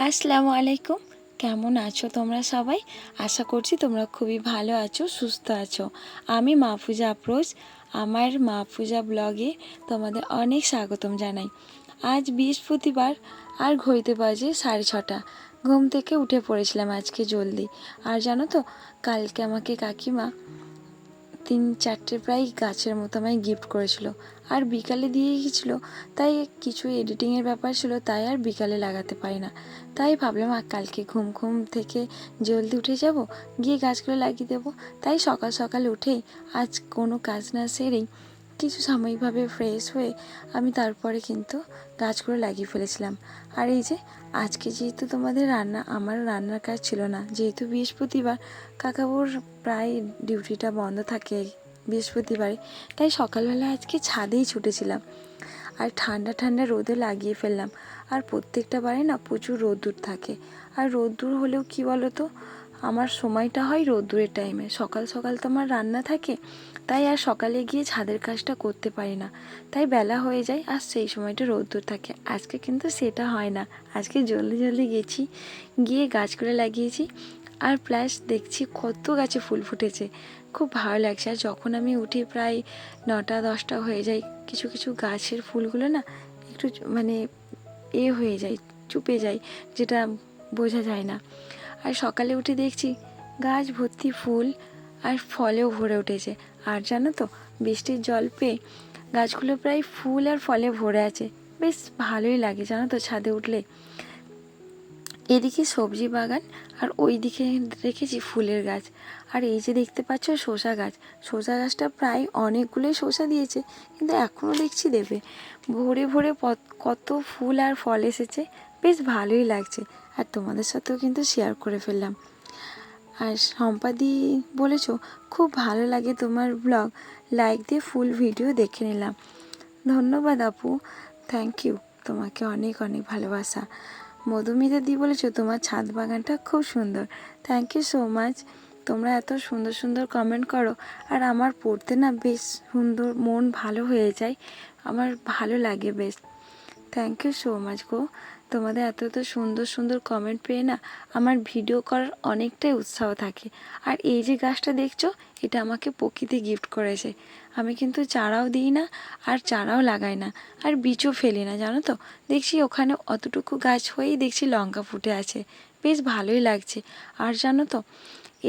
আসসালামু আলাইকুম। কেমন আছো তোমরা সবাই? আশা করছি তোমরা খুবই ভালো আছো, সুস্থ আছো। আমি মাহফুজা আফরোজ। আমার মাহফুজা ব্লগে তোমাদের অনেক স্বাগতম জানাই। আজ বৃহস্পতিবার আর ঘড়িতে বাজে 6:30। ঘুম থেকে উঠে পড়েছিলাম আজকে জলদি। আর জানো তো, কালকে আমাকে কাকিমা 3-4টে প্রায় গাছের মতো আমায় গিফট করেছিল, আর বিকালে দিয়ে গেছিলো। তাই কিছু এডিটিংয়ের ব্যাপার ছিল, তাই আর বিকালে লাগাতে পারি না। তাই ভাবলাম কালকে ঘুম থেকে জলদি উঠে যাব, গিয়ে গাছগুলো লাগিয়ে দেবো। তাই সকাল সকাল উঠেই আজ কোনো কাজ না সেরেই কিছু সাময়িকভাবে ফ্রেশ হয়ে আমি তারপরে কিন্তু গাছগুলো লাগিয়ে ফেলেছিলাম। আর এই যে আজকে যেহেতু আমার রান্নার কাজ ছিল না, যেহেতু বৃহস্পতিবার, কাকাবুর প্রায় ডিউটিটা বন্ধ থাকে বৃহস্পতিবারে, তাই সকালবেলা আজকে ছাদেই ছুটেছিলাম আর ঠান্ডা ঠান্ডা রোদে লাগিয়ে ফেললাম। আর প্রত্যেকটা বারে না প্রচুর রোদ্দুর থাকে, আর রোদ্দুর হলেও কি বলো তো, আমার সময়টা হয় রোদ্দুরের টাইমে। সকাল সকাল তো আমার রান্না থাকে, তাই আর সকালে গিয়ে ছাদের কাজটা করতে পারি না, তাই বেলা হয়ে যায় আর সেই সময়টা রোদ্দুর থাকে। আজকে কিন্তু সেটা হয় না, আজকে জলদি জলদি গেছি, গিয়ে গাছগুলো লাগিয়েছি। আর প্লাস দেখছি কত গাছে ফুল ফুটেছে, খুব ভালো লাগছে। আর যখন আমি উঠি প্রায় 9টা-10টা হয়ে যায়, কিছু কিছু গাছের ফুলগুলো না একটু মানে হয়ে যায়, চুপে যায়, যেটা বোঝা যায় না। আর সকালে উঠে দেখছি গাছ ভর্তি ফুল আর ফলেও ভরে উঠেছে। আর জানো তো, বৃষ্টির জল পেয়ে গাছগুলো প্রায় ফুল আর ফলে ভরে আছে, বেশ ভালোই লাগে জানো তো ছাদে উঠলে। এদিকে সবজি বাগান আর ওই দিকে রেখেছি ফুলের গাছ। আর এই যে দেখতে পাচ্ছ শসা গাছ, শসা গাছটা প্রায় অনেকগুলোই শসা দিয়েছে, কিন্তু এখনও দেখছি দেবে। ভরে ভরে কত ফুল আর ফল এসেছে, বেশ ভালোই লাগছে। আর তোমাদের সাথেও কিন্তু শেয়ার করে ফেললাম। আর সম্পাদি বলেছো খুব ভালো লাগে তোমার ব্লগ, লাইক দিয়ে ফুল ভিডিও দেখে নিলাম। ধন্যবাদ আপু, থ্যাংক ইউ, তোমাকে অনেক অনেক ভালোবাসা। মধুমিতা দি বলেছো তোমার ছাদ বাগানটা খুব সুন্দর, থ্যাংক ইউ সো মাচ। তোমরা এত সুন্দর সুন্দর কমেন্ট করো, আর আমার পড়তে না বেশ সুন্দর, মন ভালো হয়ে যায়, আমার ভালো লাগে বেশ। থ্যাংক ইউ সো মাচ গো। তোমাদের এত এত সুন্দর সুন্দর কমেন্ট পেয়ে না আমার ভিডিও করার অনেকটাই উৎসাহ থাকে। আর এই যে গাছটা দেখছো, এটা আমাকে প্রকৃতি গিফট করেছে। আমি কিন্তু চারাও দিই না, আর চারাও লাগাই না, আর বীজও ফেলি না জানো তো। দেখছি ওখানে অতটুকু গাছ হয়েই দেখছি লঙ্কা ফুটে আছে, বেশ ভালোই লাগছে। আর জানো তো,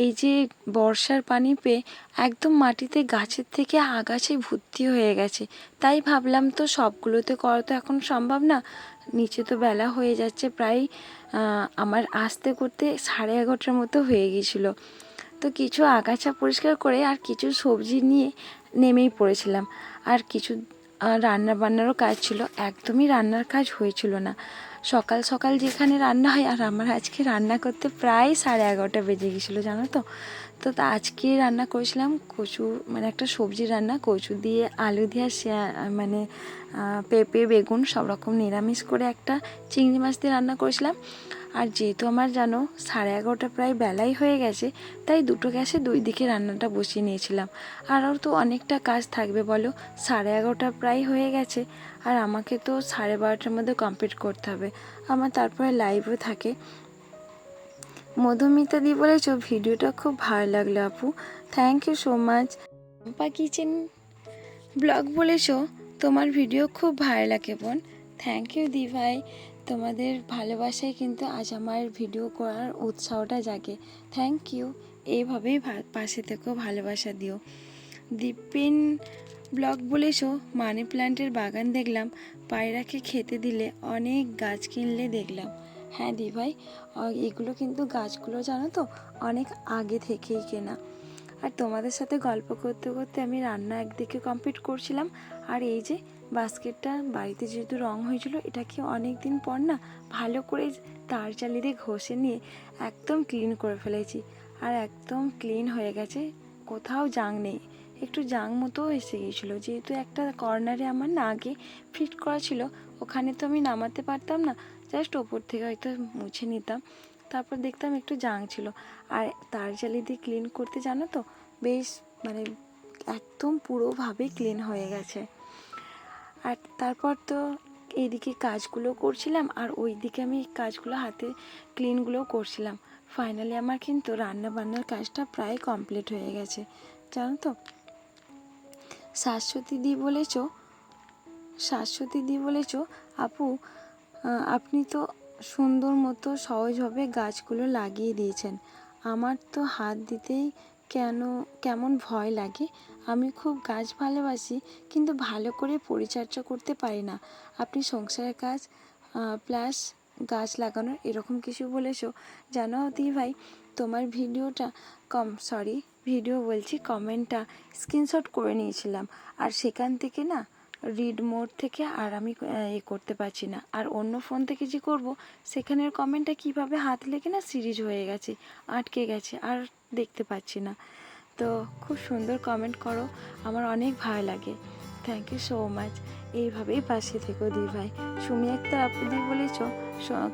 এই যে বর্ষার পানি পেয়ে একদম মাটিতে গাছের থেকে আগাছে ভর্তি হয়ে গেছে। তাই ভাবলাম তো সবগুলোতে করা তো এখন সম্ভব না, নিচে তো বেলা হয়ে যাচ্ছে প্রায়, আমার আসতে করতে 11:30টার মতো হয়ে গিয়েছিলো। তো কিছু আগাছা পরিষ্কার করে আর কিছু সবজি নিয়ে নেমেই পড়েছিলাম। আর কিছু রান্না বান্নারও কাজ ছিল, একদমই রান্নার কাজ হয়েছিল না। সকাল সকাল যেখানে রান্না হয়, আর আমার আজকে রান্না করতে প্রায় 11:30টা বেজে গেছিলো জানো তো। তো আজকে রান্না করেছিলাম কচু, মানে একটা সবজি রান্না, কচু দিয়ে আলু দিয়ে মানে পেঁপে বেগুন সব রকম নিরামিষ করে একটা চিংড়ি মাছ দিয়ে রান্না করেছিলাম। আর যেহেতু আমার জানো 11:30টা প্রায় বেলাই হয়ে গেছে, তাই দুটো গ্যাসে দুই দিকে রান্নাটা বসিয়ে নিয়েছিলাম। আরও তো অনেকটা কাজ থাকবে বলো, 11:30টা প্রায় হয়ে গেছে, আর আমাকে তো 12:30টার মধ্যে কমপ্লিট করতে হবে, আমার তারপরে লাইভও থাকে। মধুমিতা দি বলেছো ভিডিওটা খুব ভালো লাগলো আপু, thank you so much. Champa kitchen blog বলেছো তোমার ভিডিও খুব ভালো লাগে বোন, থ্যাংক ইউ দি ভাই। তোমাদের ভালোবাসায় কিন্তু আজ আমার ভিডিও করার উৎসাহটা জাগে, থ্যাংক ইউ। এইভাবেই পাশে থেকেও ভালোবাসা দিও। দীপিন ব্লগ বলেছো মানি প্ল্যান্টের বাগান দেখলাম, পায়রাকে খেতে দিলে অনেক গাছ কিনলে দেখলাম। হ্যাঁ দি ভাই, এগুলো কিন্তু গাছগুলো জানো তো অনেক আগে থেকেই কেনা। আর তোমাদের সাথে গল্প করতে করতে আমি রান্না একদিকে কমপ্লিট করছিলাম, আর এই যে বাস্কেটটা বাড়িতে যেহেতু রং হয়েছিল, এটাকে অনেক দিন পর না ভালো করে তার চালি দিয়ে ঘষে নিয়ে একদম ক্লিন করে ফেলেছি। আর একদম ক্লিন হয়ে গেছে, কোথাও জাং নেই, একটু জাং মতো এসে গিয়েছিলো, যেহেতু একটা কর্নারে আমার না আগে ফিট করা ছিল, ওখানে তো আমি নামাতে পারতাম না, জাস্ট ওপর থেকে হয়তো মুছে নিতাম, তারপর দেখতাম একটু জাং ছিল। আর তার জালি দিয়ে ক্লিন করতে জানো তো বেশ মানে একদম পুরোভাবে ক্লিন হয়ে গেছে। আর তারপর তো এইদিকে কাজগুলো করছিলাম আর ওইদিকে আমি কাজগুলো হাতে ক্লিনগুলোও করছিলাম। ফাইনালি আমার কিন্তু রান্না বান্নার কাজটা প্রায় কমপ্লিট হয়ে গেছে, জানো তো। শাশ্বতী দি বলেছ, আপু আপনি তো সুন্দর মতো সহজভাবে গাছগুলো লাগিয়ে দিয়েছেন। আমার তো হাত দিতেই কেমন ভয় লাগে। আমি খুব গাছ ভালোবাসি, কিন্তু ভালো করে পরিচর্যা করতে পারি না। আপনি সংসারের কাজ প্লাস গাছ লাগানোর এরকম কিছু বলেছ। জানো দি ভাই, তোমার কমেন্টটা স্ক্রিনশট করে নিয়েছিলাম, আর সেখান থেকে না রিড মোড থেকে আর আমি করতে পারছি না। আর অন্য ফোন থেকে যে করব, সেখানের কমেন্টটা কিভাবে হাত লেগে না সিরিজ হয়ে গেছে, আটকে গেছে, আর দেখতে পাচ্ছি না। তো খুব সুন্দর কমেন্ট করো, আমার অনেক ভালো লাগে। Thank you so much. এইভাবেই পাশে থেকো দি ভাই। সুমি একটা আপু দি বলেছ,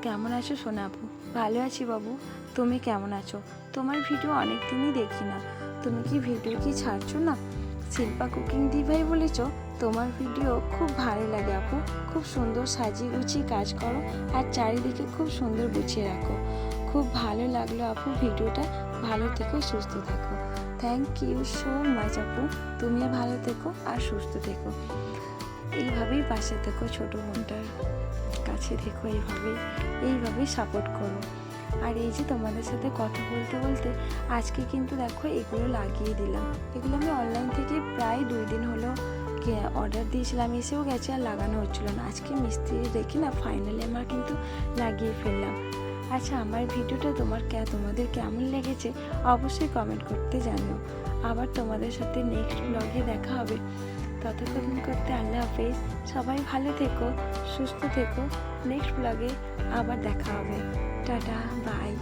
কেমন আছো সোনা আপু? ভালো আছি বাবু, তুমি কেমন আছো? তোমার ভিডিও অনেক দিনই দেখি না, তুমি কি ভিডিও ছাড়ছো না? শিল্পা কুকিং দি ভাই বলেছ, তোমার ভিডিও খুব ভালো লাগে আপু, খুব সুন্দর সাজিয়ে গুছিয়ে কাজ করো, আর চারিদিকে খুব সুন্দর গুছিয়ে রাখো। খুব ভালো লাগলো আপু ভিডিওটা, ভালো থেকো, সুস্থ থাকো। থ্যাংক ইউ সো মাচ আপু, তুমিও ভালো থেকো আর সুস্থ থেকো। এইভাবেই পাশে থেকো, ছোটো বোনটার কাছে থেকো, এইভাবেই সাপোর্ট করো। আর এই যে তোমাদের সাথে কথা বলতে বলতে আজকে কিন্তু দেখো এগুলো লাগিয়ে দিলাম। এগুলো আমি অনলাইন থেকে প্রায় 2 দিন হলো অর্ডার দিয়েছিলাম, এসেও গেছে, আর লাগানো হচ্ছিলো না। আজকে মিস্ত্রি দেখি না ফাইনালি আমার কিন্তু লাগিয়ে ফেললাম। আচ্ছা, আমার ভিডিওটা তোমাদের কেমন লেগেছে অবশ্যই কমেন্ট করতে জানিও। আবার তোমাদের সাথে নেক্সট ব্লগে দেখা হবে। ততক্ষণ করতে আল্লাহ হাফেজ। সবাই ভালো থেকো, সুস্থ থেকো। নেক্সট ব্লগে আবার দেখা হবে। Tata, by.